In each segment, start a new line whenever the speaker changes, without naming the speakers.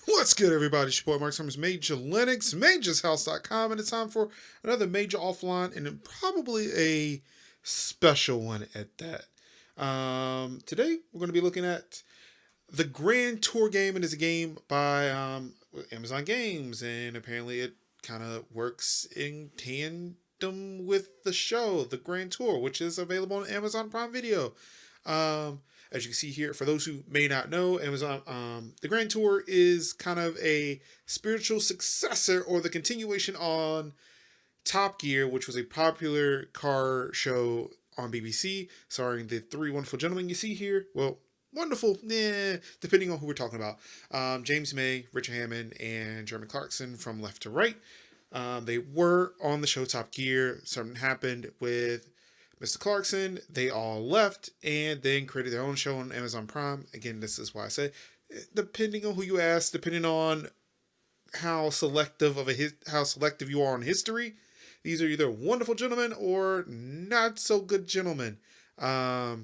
What's good, everybody? It's your boy Mark Summers, Major Linux, MajorsHouse.com, and it's time for another Major Offline, and probably a special one at that. Today, we're going to be looking at the Grand Tour game, and it's a game by Amazon Games, and apparently it kind of works in tandem with the show, the Grand Tour, which is available on Amazon Prime Video. As you can see here, for those who may not know, Amazon, the Grand Tour is kind of a spiritual successor or the continuation on Top Gear, which was a popular car show on BBC, starring the three wonderful gentlemen you see here. Well, wonderful, depending on who we're talking about. James May, Richard Hammond, and Jeremy Clarkson from left to right. They were on the show Top Gear. Something happened with Mr. Clarkson. They all left and then created their own show on Amazon Prime. Again, this is why I say, depending on who you ask, depending on how selective you are on history, these are either wonderful gentlemen or not so good gentlemen. But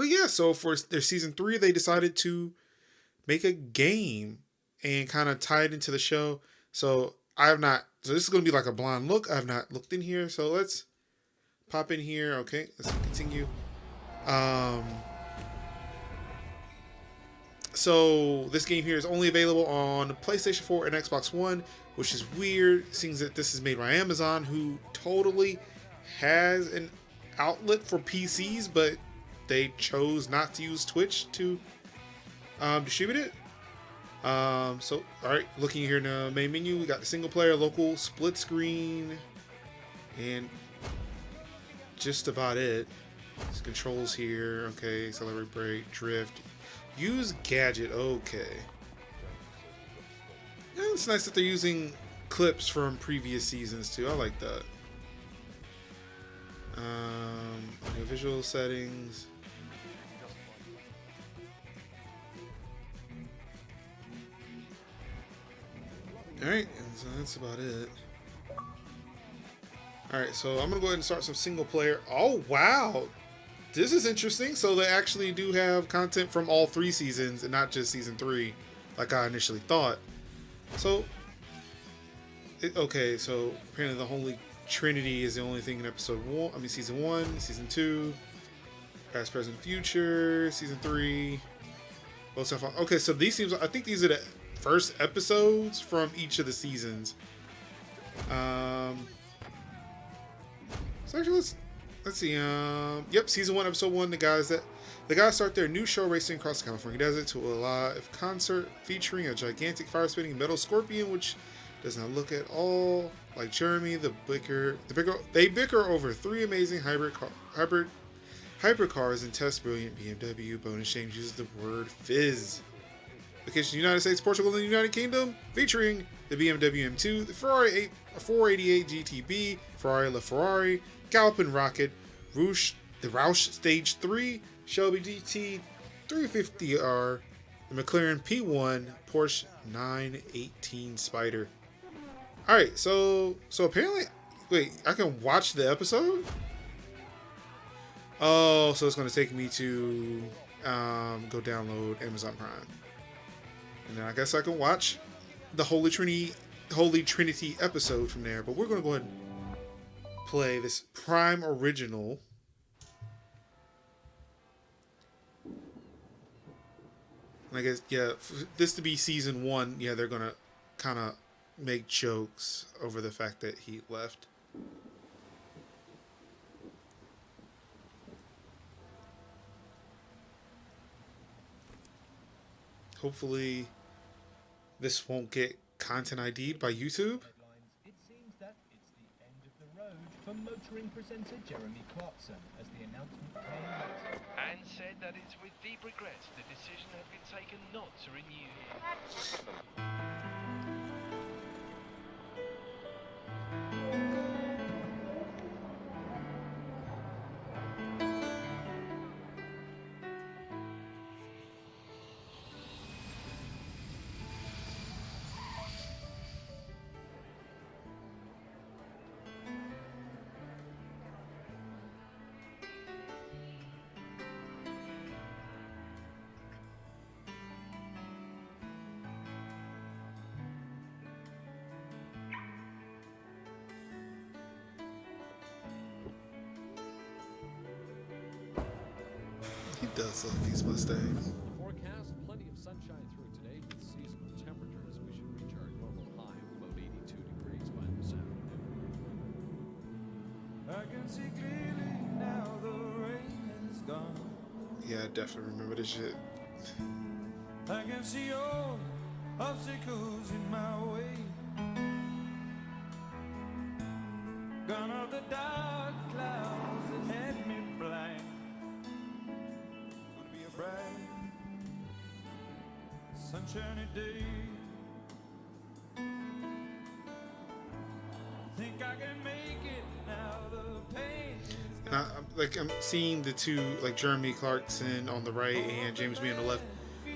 yeah, so for their season 3, they decided to make a game and kind of tie it into the show. So this is going to be like a blind look. I have not looked in here. So let's pop in here. Okay, let's continue. So this game here is only available on PlayStation 4 and Xbox One, which is weird, seeing that this is made by Amazon, who totally has an outlet for PCs, but they chose not to use Twitch to distribute it. So, alright, looking here in the main menu, we got the single player, local, split screen, and just about it. There's controls here. Okay, accelerate, brake, drift, use gadget. Okay, yeah, it's nice that they're using clips from previous seasons too. I like that. Audio visual settings. All right, so that's about it. Alright, so I'm going to go ahead and start some single player. Oh, wow. This is interesting. So they actually do have content from all 3 seasons and not just season 3 like I initially thought. So, okay, so apparently the Holy Trinity is the only thing in season 1, season 2, past, present, future, season 3. Okay, so I think these are the first episodes from each of the seasons. So actually, let's see. Yep, season 1, episode 1. The guys start their new show racing across the California desert to a live concert featuring a gigantic fire-spitting metal scorpion, which does not look at all like Jeremy. They bicker over 3 amazing hypercars and test brilliant BMW. Bonus James uses the word fizz. Location: United States, Portugal, and the United Kingdom, featuring the BMW M2, the Ferrari 488 GTB, Ferrari LaFerrari, Gallopin Rocket, the Roush Stage 3, Shelby GT 350R, the McLaren P1, Porsche 918 Spider. Alright, so apparently, wait, I can watch the episode? Oh, so it's going to take me to go download Amazon Prime. And then I guess I can watch the Holy Trinity episode from there. But we're going to go ahead and play this Prime Original. And I guess, yeah, for this to be season 1, yeah, they're going to kind of make jokes over the fact that he left. Hopefully this won't get content ID'd by YouTube.
It seems that it's the end of the road for motoring presenter Jeremy Clarkson as the announcement came late.
And said that it's with deep regret the decision had been taken not to renew him.
He does love these Mustangs.
Forecast, plenty of sunshine through today with seasonal temperatures. We should reach our normal high of about 82 degrees by this afternoon.
I can see clearly now the rain is gone.
Yeah, I definitely remember this shit.
I can see all obstacles in my way. Gone are the dark clouds that had me blind. Could be a bright, sunshiny day. Think I can make it now. The pain is
And I'm seeing the two, like Jeremy Clarkson on the right and James May on the left.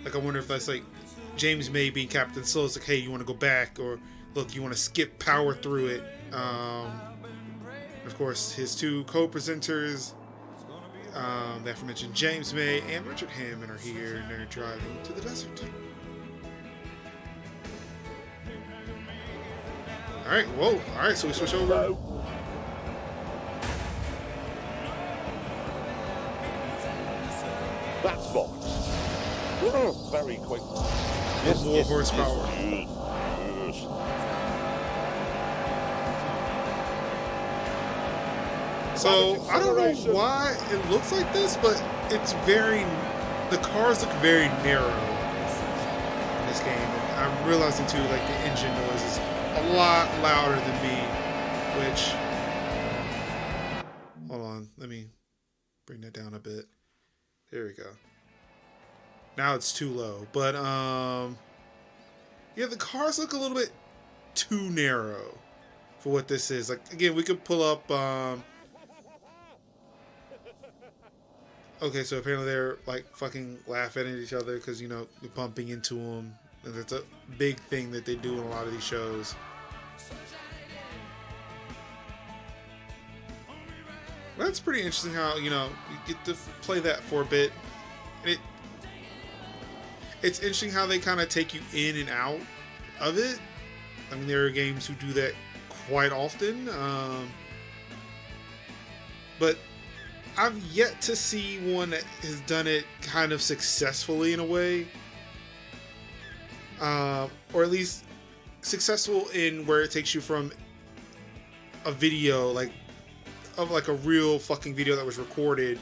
Like, I wonder if that's like James May being Captain Slow. It's like, hey, you want to go back, or look, you want to skip power through it. Of course, his two co-presenters, the aforementioned James May and Richard Hammond, are here, and they're driving to the desert. All right, whoa! All right, so we switch over.
That's box. Very quick.
More horsepower.
Yes.
So I don't know why it looks like this, but it's the cars look very narrow in this game. And I'm realizing too, like, the engine noise is a lot louder than me, which, hold on, let me bring that down a bit. There we go. Now it's too low, but yeah, the cars look a little bit too narrow for what this is. Like, again, we could pull up okay, so apparently they're like fucking laughing at each other because, you know, they're bumping into them, and that's a big thing that they do in a lot of these shows. That's pretty interesting how, you know, you get to play that for a bit. And it's interesting how they kind of take you in and out of it. I mean, there are games who do that quite often. But I've yet to see one that has done it kind of successfully in a way. Or at least successful in where it takes you from a video, like, of like a real fucking video that was recorded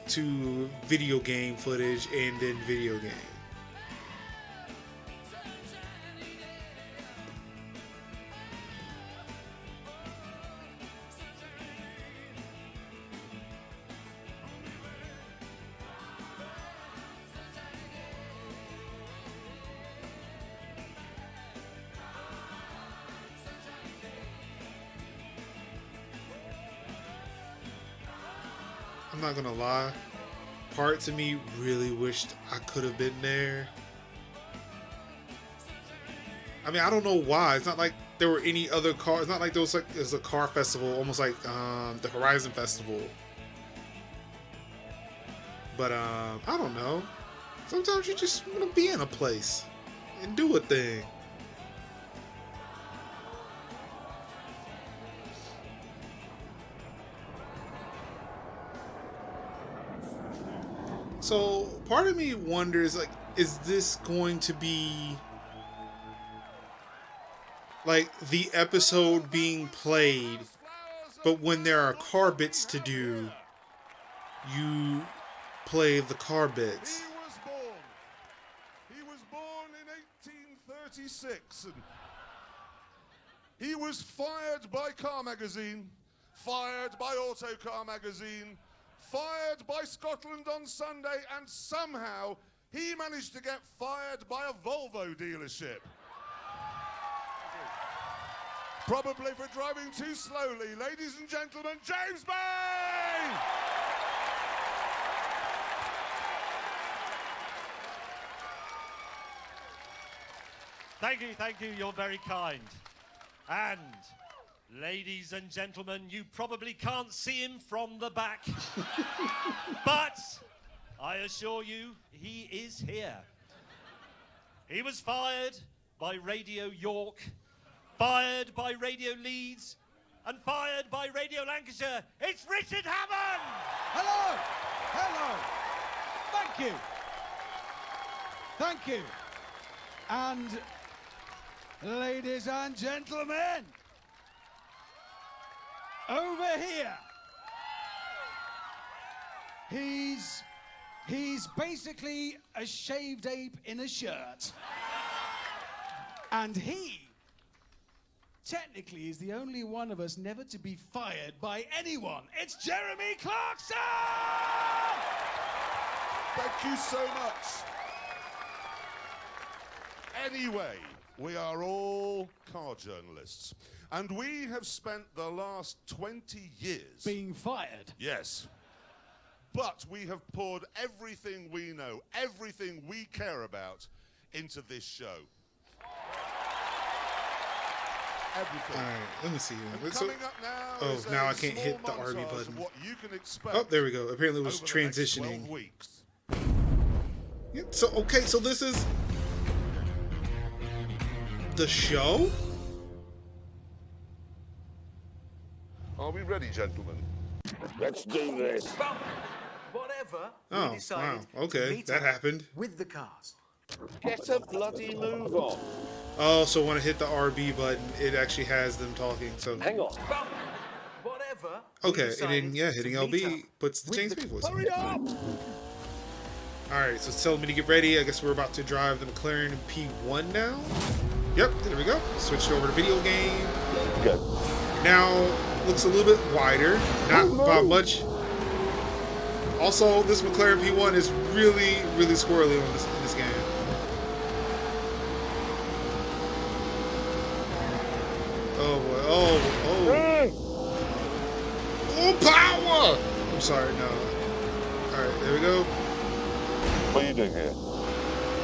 to video game footage and then video game. I'm not gonna lie, parts of me really wished I could have been there. I mean, I don't know why. It's not like there were any other cars. It's not like there was a car festival, almost like the Horizon Festival. But I don't know. Sometimes you just want to be in a place and do a thing. So part of me wonders, like, is this going to be like the episode being played, but when there are car bits to do, you play the car bits?
He was born in 1836 and he was fired by Car Magazine, fired by Autocar Magazine, fired by Scotland on Sunday, and somehow he managed to get fired by a Volvo dealership. Probably for driving too slowly. Ladies and gentlemen, James Bay!
Thank you, you're very kind. And, ladies and gentlemen, you probably can't see him from the back, but I assure you, he is here. He was fired by Radio York, fired by Radio Leeds, and fired by Radio Lancashire. It's Richard Hammond!
Hello! Hello! Thank you! Thank you! And, ladies and gentlemen, over here, he's basically a shaved ape in a shirt. And he technically is the only one of us never to be fired by anyone. It's Jeremy Clarkson!
Thank you so much. Anyway, we are all car journalists, and we have spent the last 20 years
Being fired.
Yes. But we have poured everything we know, everything we care about, into this show. Everything.
All right, let me see.
And
So-
coming up now
oh,
is
now
a
I can't
small
hit the RB
montage
button.
of what you can expect
Oh, there we go. Apparently it was
over the next 12
transitioning.
weeks.
Yeah, so, okay, so this is the show?
Are we ready, gentlemen? Let's do this.
But whatever,
Oh,
we decided
wow. Okay,
to meet
that
up
happened.
with the cars.
Get a bloody move on.
Oh, so when I hit the RB button, it actually has them talking. So
Hang on.
But whatever. we
okay, and
decided
then yeah,
to
hitting
meet
LB
up
puts the
with
James Bay voice. on.
Hurry up!
All right, so it's telling me to get ready. I guess we're about to drive the McLaren P1 now. Yep, there we go. Switched over to video game.
Good.
Now looks a little bit wider, not by much. Also, this McLaren P1 is really, really squirrely in this game. Oh boy! Oh, power! I'm sorry, no. All right, there we go.
What are you doing here?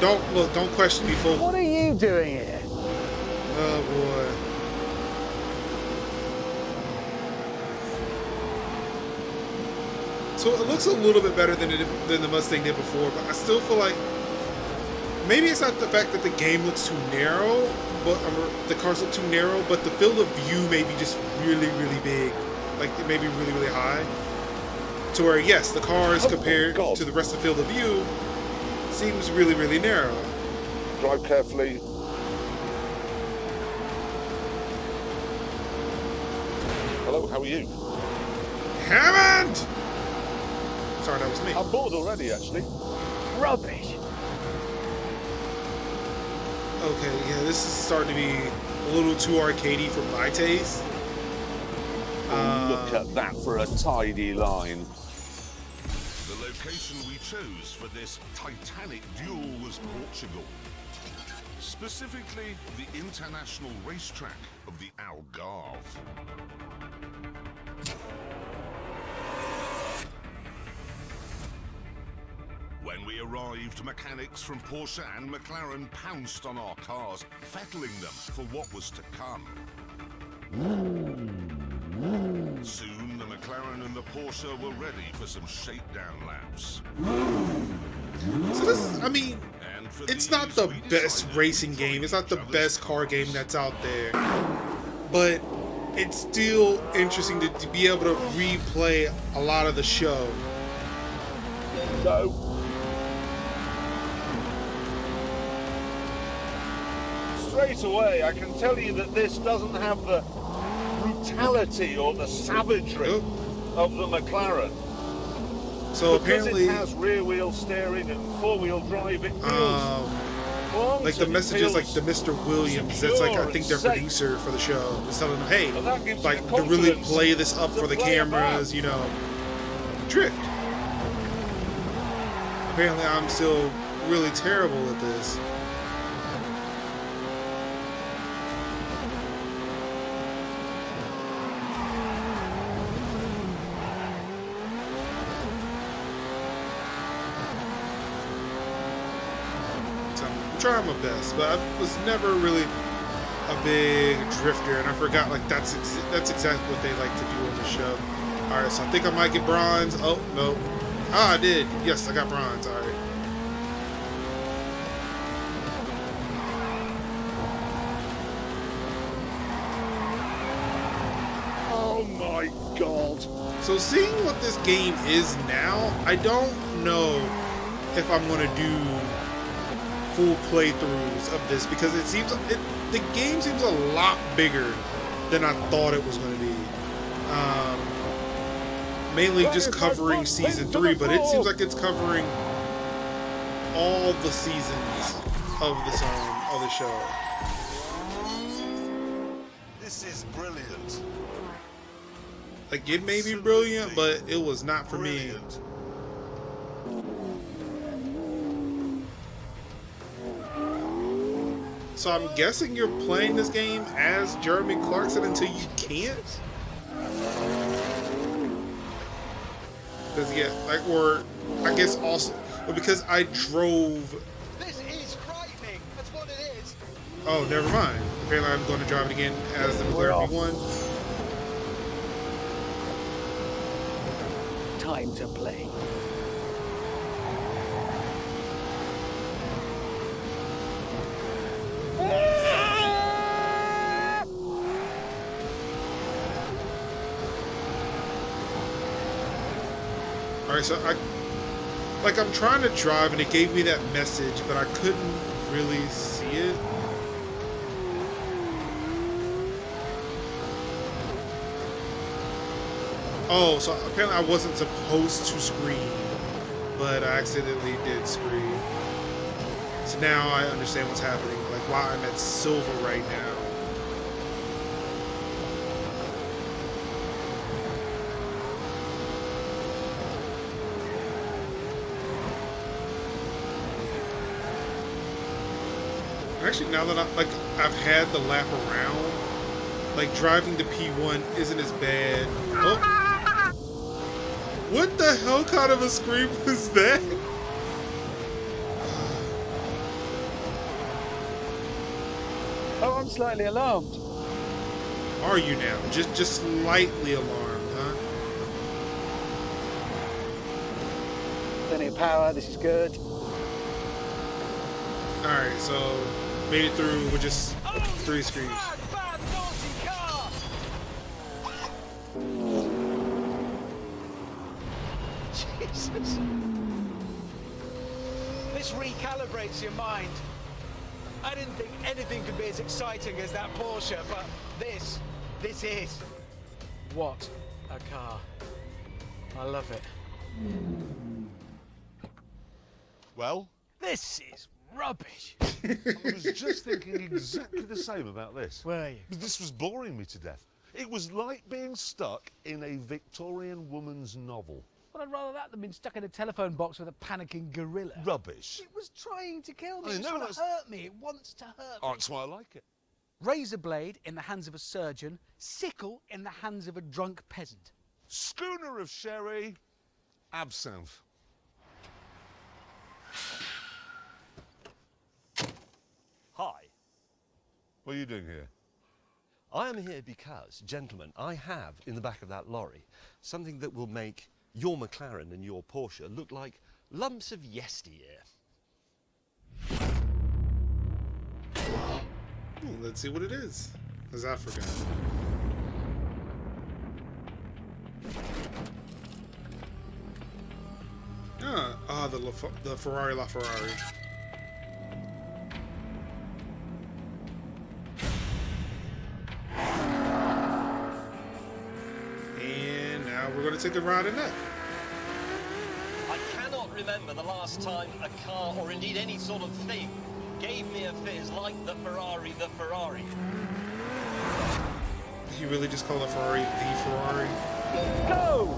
Don't question me, fool.
What are you doing here?
Oh boy. So it looks a little bit better than the Mustang did before, but I still feel like maybe it's not the fact that the game looks too narrow, but the cars look too narrow, but the field of view may be just really, really big, like it may be really, really high. To where yes, the cars compared to the rest of the field of view seems really, really narrow.
Drive carefully. Hello, how are you?
Hammond! Sorry, that was me.
I'm bored already, actually.
Rubbish.
Okay, yeah, this is starting to be a little too arcadey for my taste.
Look at that for a tidy line.
The location we chose for this titanic duel was Portugal. Specifically, the international racetrack of the Algarve. When we arrived, mechanics from Porsche and McLaren pounced on our cars, fettling them for what was to come. Soon, the McLaren and the Porsche were ready for some shakedown laps.
So this is, I mean,
And for
it's
these,
not the
we
best
decided
racing
to
game.
join
It's not the
each other's
best car
cars.
game that's out there. But it's still interesting to be able to replay a lot of the show.
Go. Straight away, I can tell you that this doesn't have the brutality or the savagery of the McLaren.
So
Because
apparently,
it has rear-wheel steering and four-wheel drive, it feels
like the messages, like the Mr. Williams, that's like I think their producer for the show, is telling them, hey, like to really play this up for the cameras, you know, drift. Apparently, I'm still really terrible at this. Trying my best, but I was never really a big drifter, and I forgot like that's exactly what they like to do on the show. All right, so I think I might get bronze. Oh no, I did. Yes, I got bronze. All right.
Oh my God!
So seeing what this game is now, I don't know if I'm gonna do full playthroughs of this because it seems the game seems a lot bigger than I thought it was going to be. Mainly just covering season 3, but it seems like it's covering all the seasons of the show.
This is brilliant.
Like it may be brilliant, but it was not for me. So I'm guessing you're playing this game as Jeremy Clarkson until you can't? Because yeah, like, or I guess also, but because I drove.
This is frightening. That's what it is.
Oh, never mind. Apparently I'm going to drive it again as the McLaren V1.
Time to play.
Alright, so I'm trying to drive and it gave me that message, but I couldn't really see it. Oh, so apparently I wasn't supposed to scream, but I accidentally did scream. So now I understand what's happening, like why I'm at silver right now. Actually, now that I've had the lap around, like driving the P1 isn't as bad. Oh. What the hell kind of a scream was that?
Oh, I'm slightly alarmed.
Are you now? Just slightly alarmed, huh?
Plenty of power, this is good.
Alright, so made it through with just 3 screens.
Bad, naughty car! Jesus. This recalibrates your mind. I didn't think anything could be as exciting as that Porsche, but this is. What a car. I love it.
Well,
This is rubbish.
I was just thinking exactly the same about this.
Were you?
This was boring me to death. It was like being stuck in a Victorian woman's novel.
Well, I'd rather that than being stuck in a telephone box with a panicking gorilla.
Rubbish.
It was trying to kill me.
I mean,
It's
no,
trying to
that's-
hurt me. It wants to hurt
Oh,
me.
that's why I like it.
Razor blade in the hands of a surgeon, sickle in the hands of a drunk peasant.
Schooner of sherry, absinthe.
Hi.
What are you doing here?
I am here because, gentlemen, I have in the back of that lorry something that will make your McLaren and your Porsche look like lumps of yesteryear.
Ooh, let's see what it is, because I forgot. The Ferrari LaFerrari. And now we're going to take a ride in that.
I cannot remember the last time a car, or indeed any sort of thing,
gave me a fizz like the Ferrari, the Ferrari.
Did he really just call a Ferrari the Ferrari?
Go!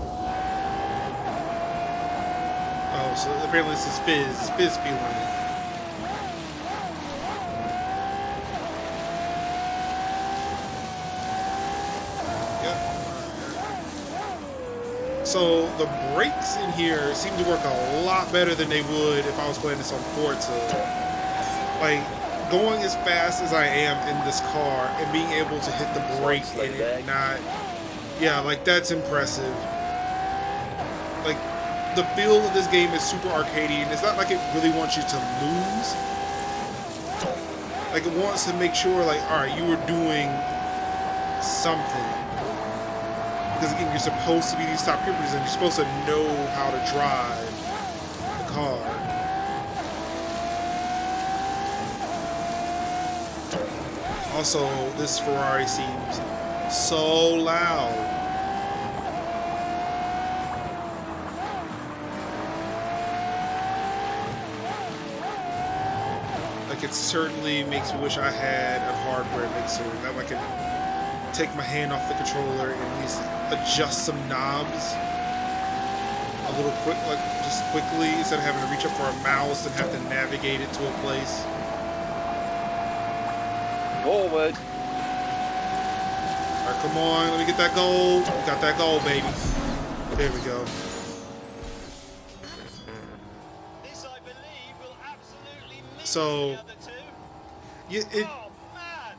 Oh, so apparently this is Fizz feeling it. So the brakes in here seem to work a lot better than they would if I was playing this on Forza. Like, going as fast as I am in this car and being able to hit the brake and it not... Yeah, like, that's impressive. Like, the feel of this game is super arcadey, and it's not like it really wants you to lose. Like, it wants to make sure, like, alright, you were doing something. Because again, you're supposed to be these top grippers and you're supposed to know how to drive the car. Also, this Ferrari seems so loud. Like, it certainly makes me wish I had a hardware mixer that I could take my hand off the controller and at least adjust some knobs a little quick, like just quickly, instead of having to reach up for a mouse and have to navigate it to a place.
Forward.
All right, come on, let me get that goal. We got that goal, baby. There we go.
This, I believe, will absolutely miss
So,
the other two.
yeah, it.
Oh, man!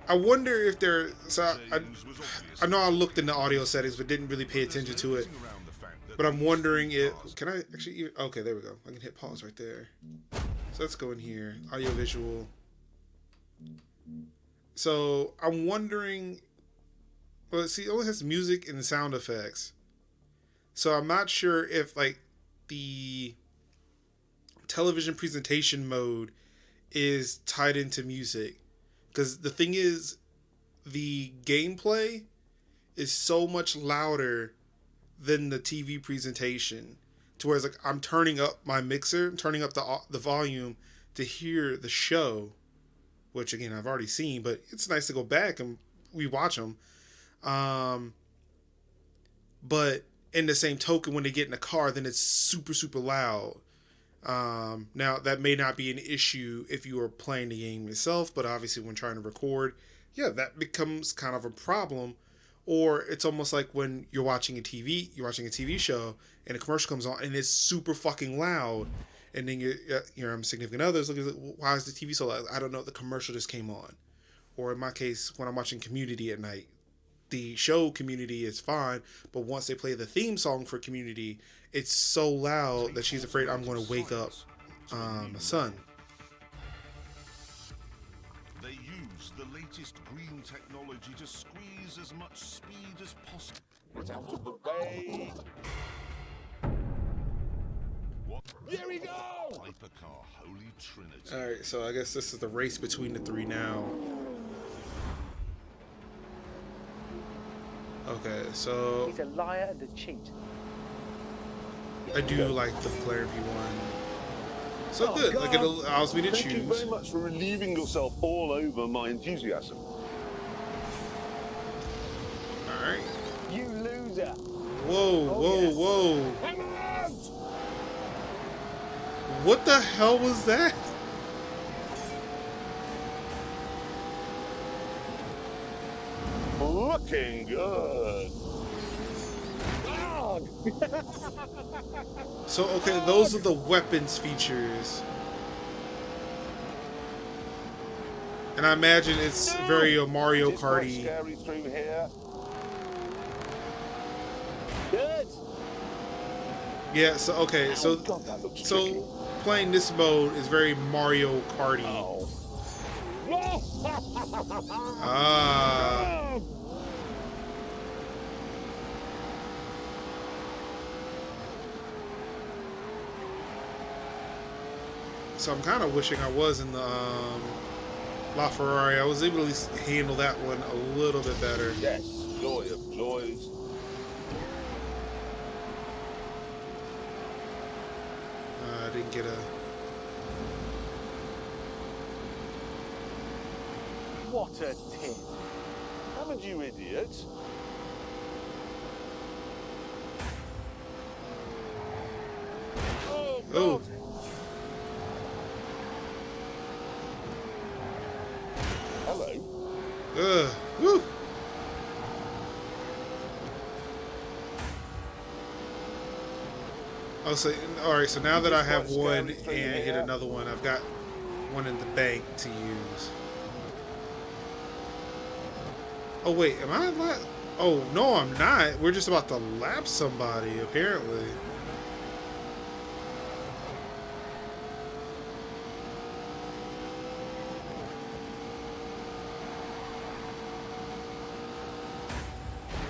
I wonder if there. So I know I looked in the audio settings, but didn't really pay attention to it. But I'm wondering if can I actually even, okay, there we go. I can hit pause right there. So let's go in here, audio visual. So I'm wondering. Well, see, it only has music and sound effects. So I'm not sure if like the television presentation mode is tied into music. Because the thing is, the gameplay is so much louder than the TV presentation. To where it's like I'm turning up my mixer, turning up the volume to hear the show, which again I've already seen, but it's nice to go back and rewatch them. But in the same token, when they get in the car, then it's super, super loud. Now, that may not be an issue if you are playing the game itself, but obviously when trying to record, yeah, that becomes kind of a problem. Or it's almost like when you're watching a TV show, and a commercial comes on, and it's super fucking loud, and then your significant others look at it, why is the TV so loud? I don't know, the commercial just came on. Or in my case, when I'm watching Community at night, the show Community is fine, but once they play the theme song for Community, it's so loud that she's afraid I'm going to wake up my son.
They use the latest green technology to squeeze as much speed as possible. Get out of the way! What?
Here we go!
Hypercar Holy Trinity.
Alright, so I guess this is the race between the three now. Okay, so
He's a liar and a cheat.
I do like the Player P1. So good, like it allows me to choose.
Thank you very much for relieving yourself all over my enthusiasm.
Alright.
You loser!
Whoa, whoa, whoa. What the hell was that?
Looking good.
So, okay, those are the weapons features. And I imagine it's very Mario Kart-y.
Scary through here.
Good!
Yeah, so, okay, so playing this mode is very Mario Kart-y. Ah. So I'm kind of wishing I was in the La Ferrari. I was able to at least handle that one a little bit better.
Yes, joy of joys.
I didn't get a...
What a tip.
Haven't you, idiot? Oh,
Oh.
God. Hello.
Woo. Oh, so all right. So now that I have one and hit another one, I've got one in the bank to use. Oh wait, am I? Oh no, I'm not. We're just about to lap somebody, apparently.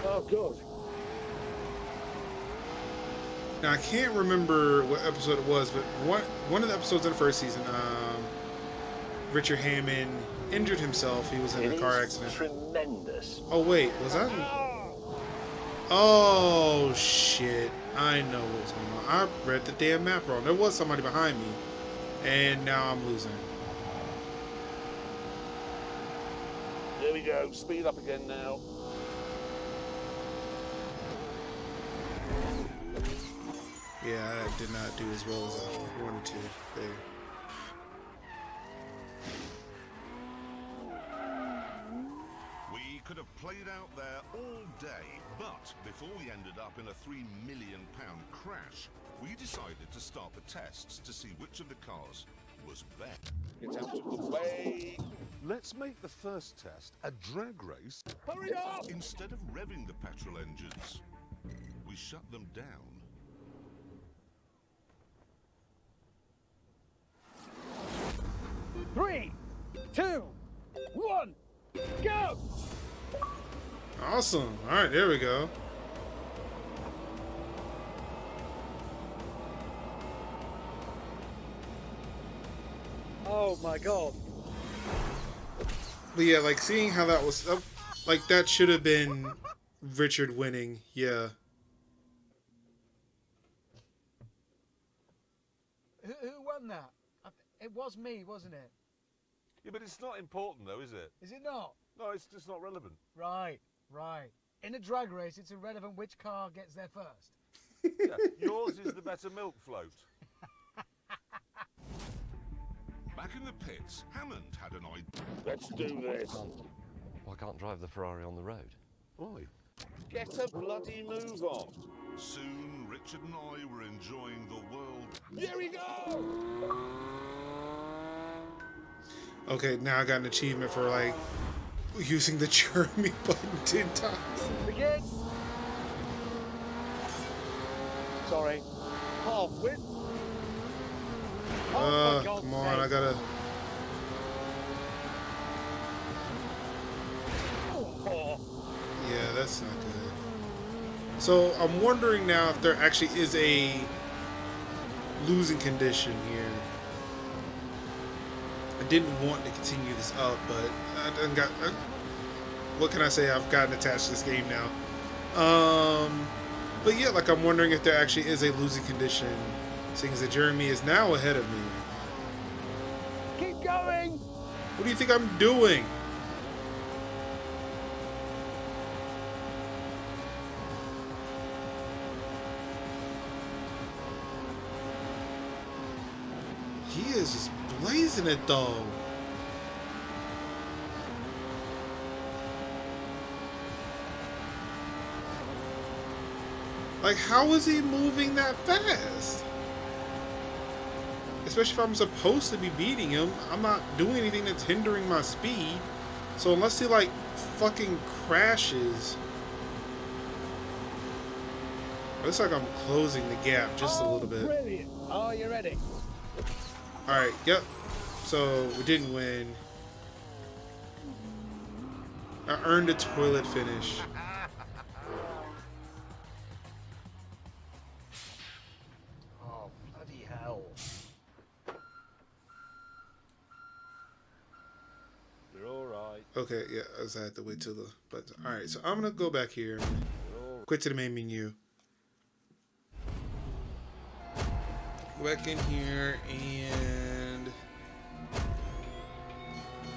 Oh, God.
Now I can't remember what episode it was, but one of the episodes of the first season, Richard Hammond injured himself. He was in a car accident.
Tremendous.
Oh wait, was that? Oh shit! I know what was going on. I read the damn map wrong. There was somebody behind me, and now I'm losing.
There we go. Speed up again now.
Yeah, I did not do as well as I wanted to there.
We could have played out there all day, but before we ended up in a £3 million crash, we decided to start the tests to see which of the cars was better.
Get out of the way. Let's make the first test a drag race.
Hurry up! Instead of revving the petrol engines, we shut them down.
3, 2, 1, go!
Awesome. All right, there we go.
Oh my god.
But yeah, like seeing how that was, like that should have been Richard winning. Yeah.
Who won that? It was me, wasn't it?
Yeah, but it's not important, though, is it?
Is it not?
No, it's just not relevant.
Right, right. In a drag race, it's irrelevant which car gets there first.
Yeah, yours is the better milk float.
Back in the pits, Hammond had an idea.
Let's do this.
I can't drive the Ferrari on the road.
Why? Get a bloody move on.
Soon, Richard and I were enjoying the world.
Here we go!
Okay, now I got an achievement for like using the Jeremy button 10 times.
Begin. Sorry. Half width.
Come on, I gotta. Yeah, that's not good. So I'm wondering now if there actually is a losing condition here. I didn't want to continue this up, but I done got. What can I say? I've gotten attached to this game now. But yeah, like I'm wondering if there actually is a losing condition, seeing that Jeremy is now ahead of me.
Keep going.
What do you think I'm doing? He is just blazing it though. Like, how is he moving that fast? Especially if I'm supposed to be beating him, I'm not doing anything that's hindering my speed. So unless he like fucking crashes. It looks like I'm closing the gap just a little bit.
Brilliant. Oh, you ready?
Alright, yep. So we didn't win. I earned a toilet finish.
Oh, bloody hell.
You're all right.
Okay, yeah, I just had to wait till the button. Alright, so I'm gonna go back here. Quit to the main menu. Go back in here and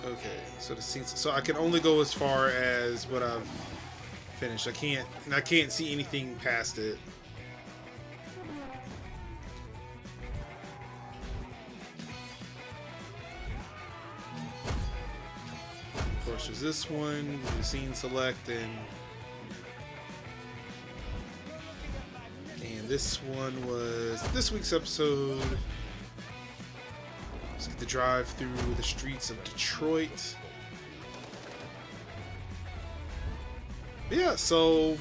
Okay, so the scenes. So I can only go as far as what I've finished. I can't see anything past it. Of course, there's this one. The scene select and this one was this week's episode. Let's get the drive through the streets of Detroit. Yeah, so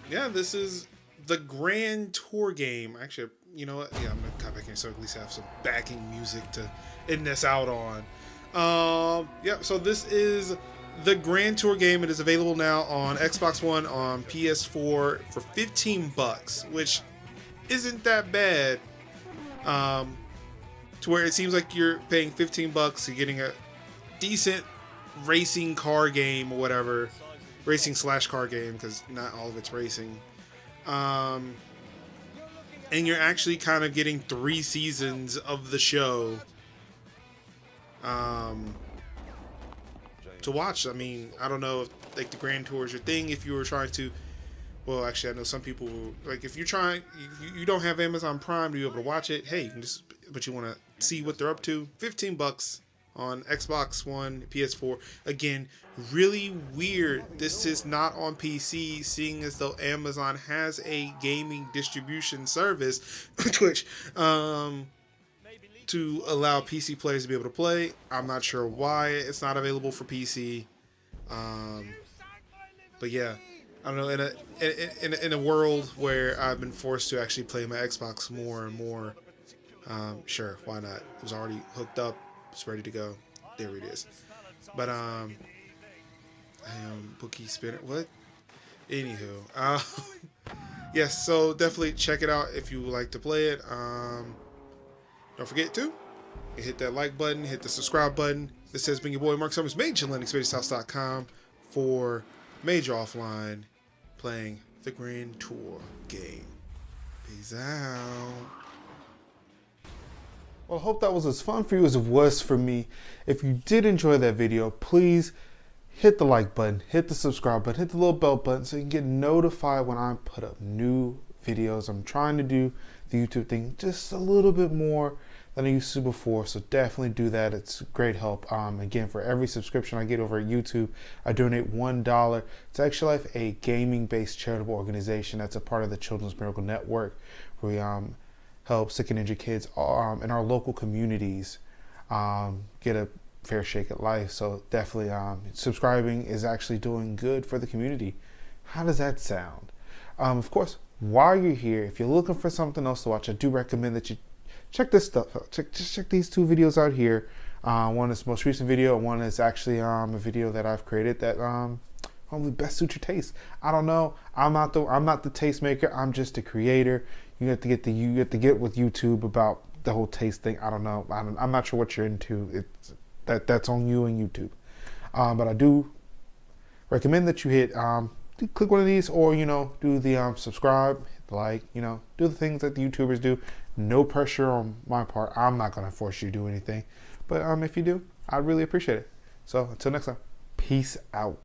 yeah, this is the Grand Tour game. Actually, you know what? Yeah, I'm gonna cut back here so at least have some backing music to end this out on. Yeah, so this is the Grand Tour game. It is available now on Xbox One, on PS4 for $15, which isn't that bad. To where it seems like you're paying $15, you're getting a decent racing car game or whatever, racing / car game, because not all of it's racing. And you're actually kind of getting 3 seasons of the show to watch. I mean, I don't know if like the Grand Tour is your thing. If you were trying to, well, actually, I know some people like if you're trying, you don't have Amazon Prime to be able to watch it. Hey, you can just, but you want to see what they're up to. $15 on Xbox One, PS4. Again, really weird. This is not on PC, seeing as though Amazon has a gaming distribution service, Twitch, to allow PC players to be able to play. I'm not sure why it's not available for PC. But yeah, I don't know. In a world where I've been forced to actually play my Xbox more and more, sure, why not? It was already hooked up. It's ready to go. There it is. But bookie spinner. What? Anywho, yes. So definitely check it out if you would like to play it. Don't forget to hit that like button, hit the subscribe button. This has been your boy Mark Summers, MajorOffline for Major Offline, playing the Grand Tour game. Peace out. Well, I hope that was as fun for you as it was for me. If you did enjoy that video, please hit the like button, hit the subscribe button, hit the little bell button so you can get notified when I put up new videos. I'm trying to do the YouTube thing just a little bit more than I used to before, so definitely do that. It's great help. Again, for every subscription I get over at YouTube, I donate $1 to Extra Life, a gaming-based charitable organization that's a part of the Children's Miracle Network, where we help sick and injured kids in our local communities get a fair shake at life. So definitely subscribing is actually doing good for the community. How does that sound? Of course, while you're here, if you're looking for something else to watch, I do recommend that you check this stuff out. Check these 2 videos out here. One is the most recent video, and one is actually a video that I've created that probably best suits your taste. I don't know. I'm not the tastemaker. I'm just a creator. You have to get with YouTube about the whole taste thing. I don't know. I'm not sure what you're into. That's on you and YouTube. But I do recommend that you hit click one of these, or do the subscribe, hit the like, do the things that the YouTubers do. No pressure on my part. I'm not gonna force you to do anything, but if you do, I'd really appreciate it. So until next time, peace out.